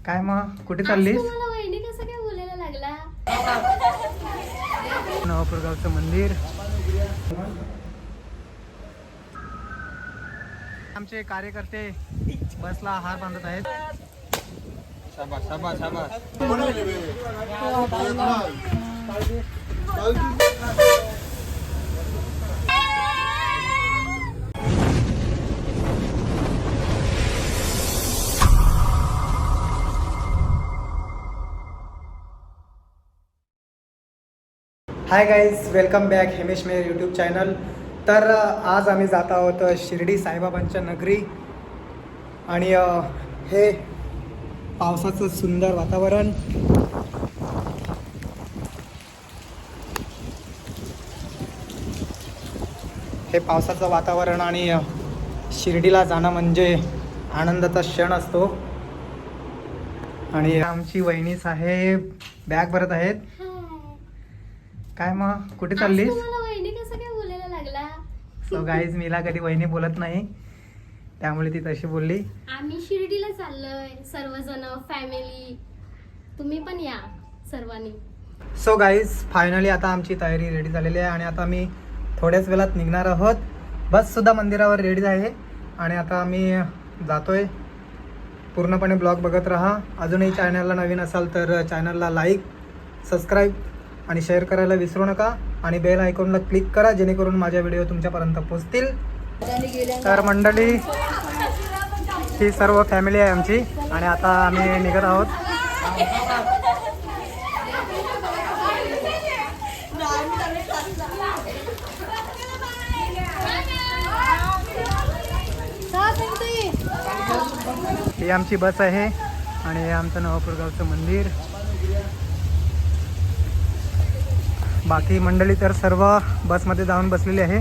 काय मग कुठे चाललीस? तुम्हाला वहिनी कसं काय बोलायला लागला? नवापूरगावचं मंदिर. आमचे कार्यकर्ते बसला हार बांधत आहेत. शाबास शाबास शाबास. Hi guys, welcome back Hemesh Mehar YouTube channel. तर आज आम्ही जात आहोत शिर्डी साईबाबांच्या नगरी. आणि हे पावसाचं सुंदर वातावरण. हे पावसाचं वातावरण आणि शिर्डीला जाणं म्हणजे आनंदाचा क्षण असतो. आणि आमची वहिनी साहेब बॅग भरत आहेत. काय मग कुठे चाललीस? तुम्हाला वहिनी कसं काय बोलायला लागला? सो गाईज, मीला कधी वहिनी बोलत नाही, त्यामुळे ती तशी बोलली. आम्ही शिर्डीला चाललोय सर्वजण, फॅमिली. तुम्ही पण या सर्वांनी. सो गाईज, फायनली आता आमची तयारी रेडी झालेली आहे आणि आता आम्ही थोड्याच वेळात निघणार आहोत. बससुद्धा मंदिरावर रेडी आहे आणि आता आम्ही जातोय. पूर्णपणे ब्लॉग बघत राहा. अजूनही चॅनलला नवीन असाल तर चॅनलला लाईक, सबस्क्राईब आणि शेअर करायला विसरू नका. आणि बेल आयकॉनला क्लिक करा जेणेकरून माझ्या व्हिडिओ तुमच्यापर्यंत पोहोचतील. तर मंडळी, ही सर्व फॅमिली आहे आमची आणि आता आम्ही निघत आहोत. ही आमची बस आहे आणि हे आमचं नवापूरगावचं मंदिर. बाकी मंडळी तर सर्व बसमध्ये जाऊन बसलेली आहे.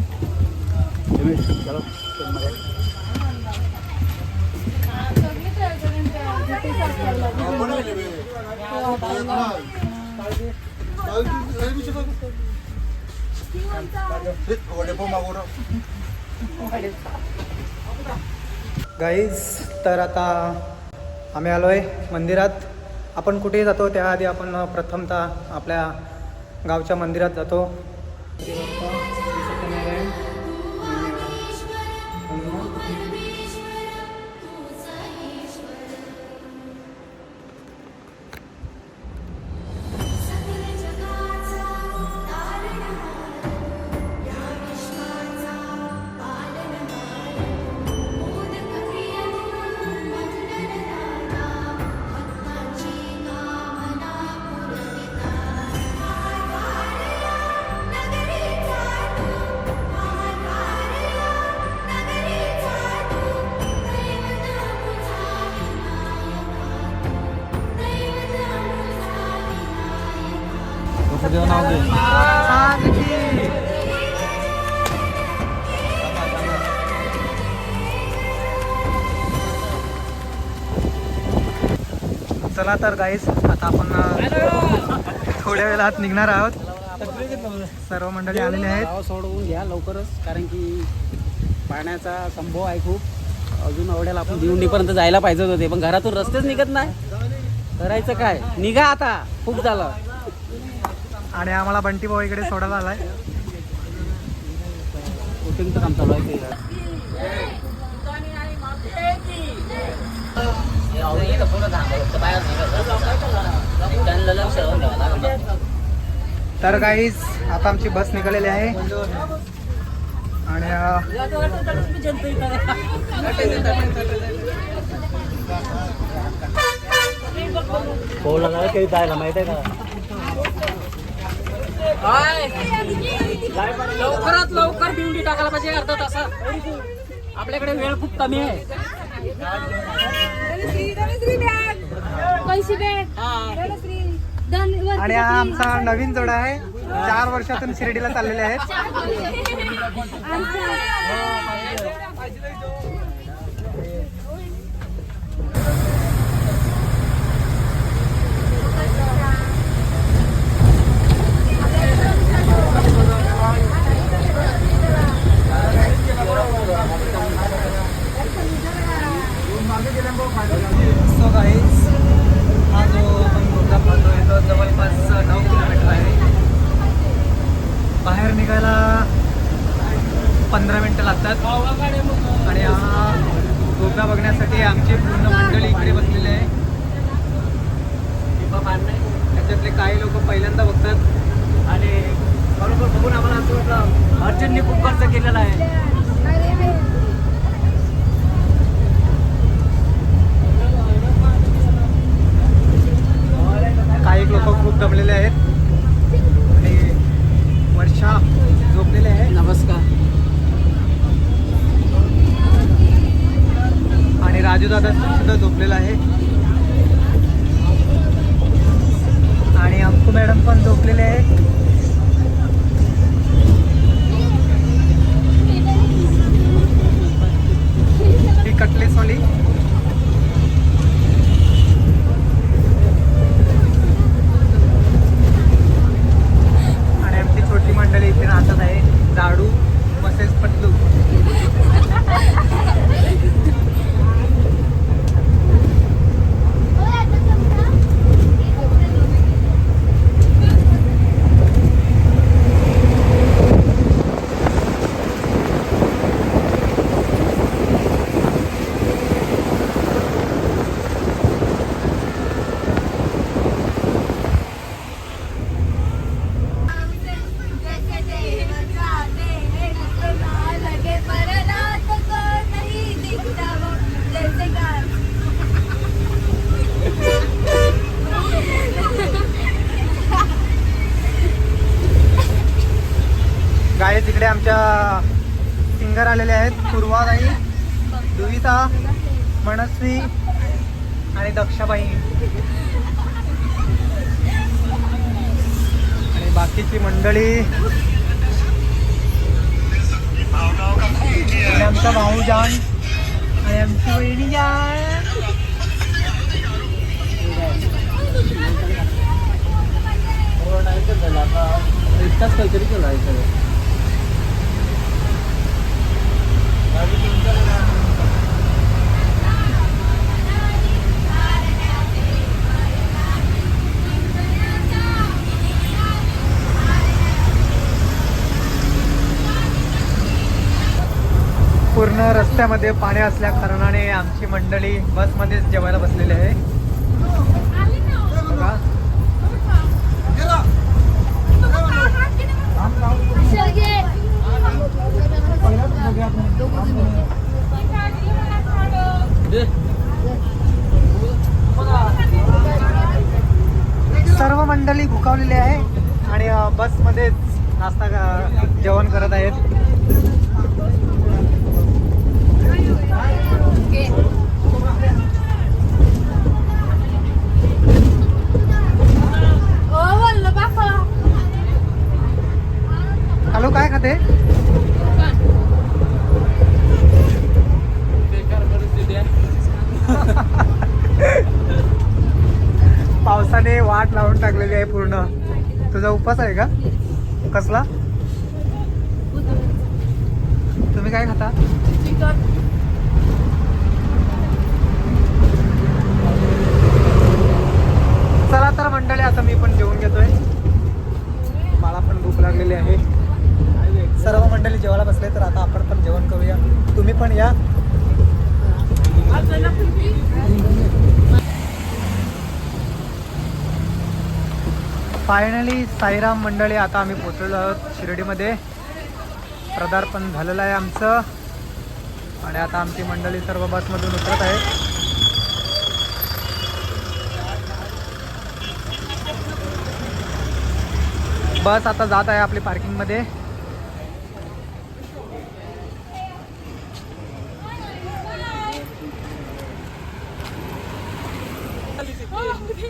गाईज, तर आता आम्ही आलोय मंदिरात. आपण कुठेही जातो त्याआधी आपण प्रथमतः आपल्या गावच्या मंदिरात जातो. चला तर गाईस, आता आपण थोड्या वेळात निघणार आहोत. सर्व मंडळी आलेले आहेत. गाव सोडवून घ्या लवकरच, कारण की पाण्याचा संभव आहे खूप. अजून एवढ्याला आपण भिवंडीपर्यंत जायला पाहिजे होते, पण घरातून रस्तेच निघत नाही. करायचं काय? निघा आता, खूप झालं. आणि आम्हाला बंटी भाऊ इकडे सोडायला आलाय. शूटिंगचं काम चालू आहे ते. तर गाईज, आता आमची बस निघालेली आहे आणि जायला माहित आहे का? लवकरात लवकर भिवंडी टाकायला पाहिजे. अर्धा तासात आपल्याकडे वेळ खूप कमी आहे. आणि हा आमचा नवीन जोडा आहे. 4 वर्षातून शिर्डीला चाललेले आहेत. सो गाईज, चालत आणि हा धोका बघण्यासाठी आमची पूर्ण मंडळी इकडे बसलेली आहे. त्याच्यातले काही लोक पहिल्यांदा बघतात आणि बरोबर बघून आम्हाला असं वाटलं अर्जंटली खूप खर्च केलेला आहे. काही लोक खूप दमलेले आहेत आणि वर्षा झोपलेले आहे. नमस्कार. आणि राजू दादा सुद्धा झोपलेला आहे आणि अंकू मॅडम पण झोपलेले आहे. ही कटलेसवाली आणि आमची छोटी मंडळी इथे नाचत आहे. दाडू मसेस पटलू. गाय तिकडे आमच्या सिंगर आलेले आहेत. पूर्वाबाई, दुविता, मनस्वी आणि दक्षाबाई आणि बाकीची मंडळी आणि आमचा भाऊ जान आणि आमची वहिनी जान. इतकाच काहीतरी केलं आहे सगळं. पूर्ण रस्त्यामध्ये पाणी असल्या कारणाने आमची मंडळी बसमध्येच जेवायला बसलेली आहे. बघा. सर्व मंडळी भुकावलेली आहे आणि बसमध्येच नाश्ता जेवण करत आहेत. हॅलो, काय खाते? पावसाने वाट लावून टाकलेली आहे पूर्ण. तुझा उपास आहे का? कसला? तुम्ही काय खाता? चला तर मंडळी, आता मी पण जेवून घेतोय. मला पण भूक लागलेली आहे. सर्व मंडळी जेवायला बसले तर आता आपण पण जेवण करूया. तुम्ही पण या. फायनली साईराम मंडळी, आता आम्ही पोहोचलेलो आहोत शिर्डीमध्ये. पदार्पण झालेलं आहे आमचं आणि आता आमची मंडळी सर्व बसमधून उतरत आहे. बस आता जात आहे आपली पार्किंगमध्ये.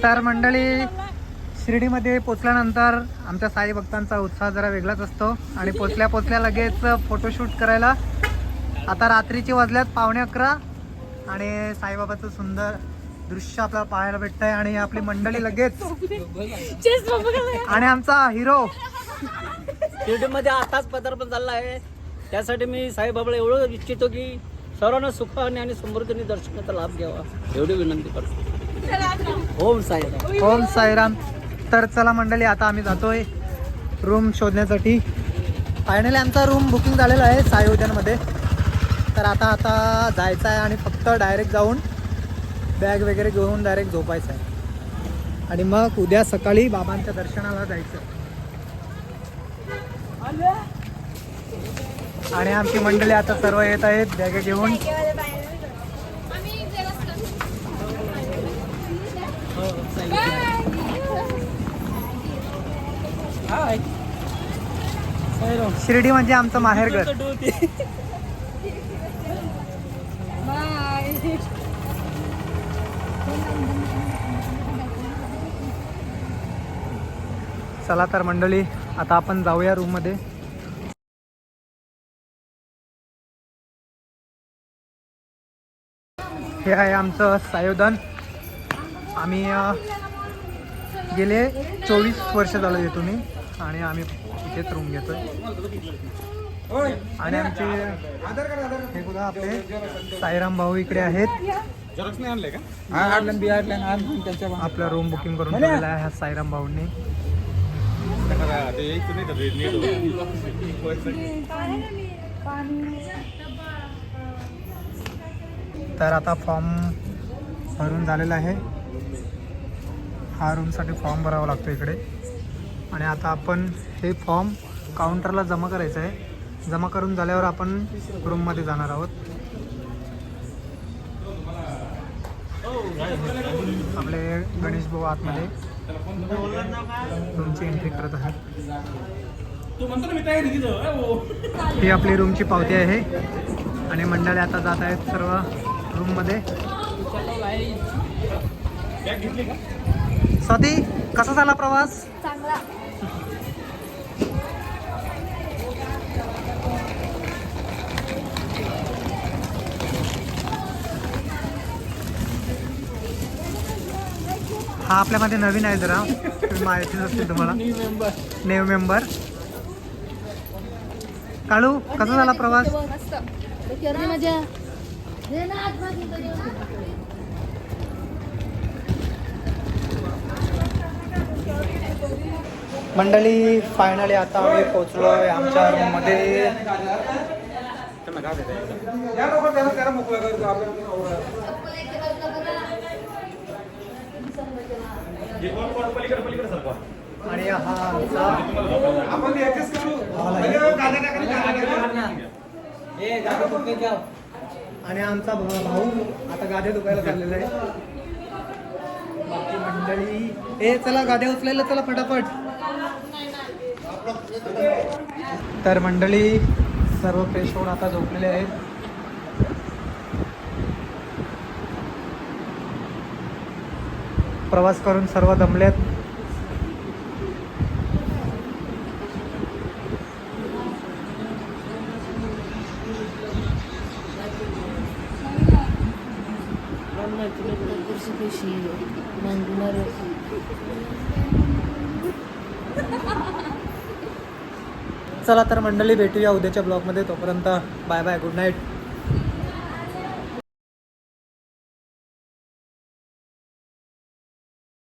तर मंडळी, शिर्डीमध्ये पोचल्यानंतर आमच्या साई भक्तांचा उत्साह जरा वेगळाच असतो आणि पोचल्या लगेच फोटोशूट करायला. आता रात्रीची वाजल्यात 11:15 आणि साईबाबाचं सुंदर दृश्य आपल्याला पाहायला भेटत आहे आणि आपली मंडळी लगेच आणि आमचा हिरो शिर्डीमध्ये आताच पदार्पण झालं आहे. त्यासाठी मी साईबाबाला एवढं इच्छितो की सर्वांना सुखाने आणि समृद्धीने दर्शनाचा लाभ घ्यावा, एवढी विनंती करतो. ओम साईराम. ओम साईराम. तर चला मंडळी, आता आम्ही जातोय रूम शोधण्यासाठी. फायनली आमचा रूम बुकिंग झालेला आहे साई उद्यानमध्ये. तर आता जायचं आहे आणि फक्त डायरेक्ट जाऊन बॅग वगैरे घेऊन डायरेक्ट झोपायचं आहे आणि मग उद्या सकाळी बाबांच्या दर्शनाला जायचं. आणि आमची मंडळी आता सर्व येत आहेत बॅग घेऊन. शिर्डी म्हणजे आमचं माहेरघर. चला तर मंडळी आता आपण जाऊया रूम मध्ये. हे आहे आमचं सायोधन. आम्ही गेले 24 वर्ष झालं येतो मी आणि आम्ही इथेच रूम घेतोय. आणि आमचे हे बघा आपले साईराम भाऊ इकडे आहेत. आपला रूम बुकिंग करून ठेवलेला आहे ह्या साईराम भाऊंनी. तर आता फॉर्म भरून झालेला आहे. हा रूमसाठी फॉर्म भरावा लागतो इकडे. आणि आता आपण हे फॉर्म काउंटरला जमा करायचं आहे. जमा करून झाल्यावर आपण रूममध्ये जाणार आहोत. आपले गणेश भाऊ आतमध्ये रूमची एंट्री करत आहेत. ही आपली रूमची पावती आहे आणि मंडळी आता जात आहेत सर्व रूममध्ये. स्वाती, कसा झाला प्रवास? चांगला. हा आपल्यामध्ये नवीन आहे जरा, माहितीच असतील तुम्हाला. New member. काळू, कसा झाला प्रवास? मस्त. मजा. मंडळी फायनली आता आम्ही पोहोचलो आहे आमच्या रूममध्ये. आणि हा आमचा आणि आमचा भाऊ आता गाद्या दुखायला चाललेला आहे. बाकी मंडळी ए चला गाद्या उचलायला चला फटाफट. तर मंडळी सर्व फ्रेश होऊन आता झोपलेले आहेत. प्रवास करून सर्व दमलेत. चला तर मंडळी भेटूया उद्याच्या ब्लॉगमध्ये. तोपर्यंत बाय बाय, गुड नाईट.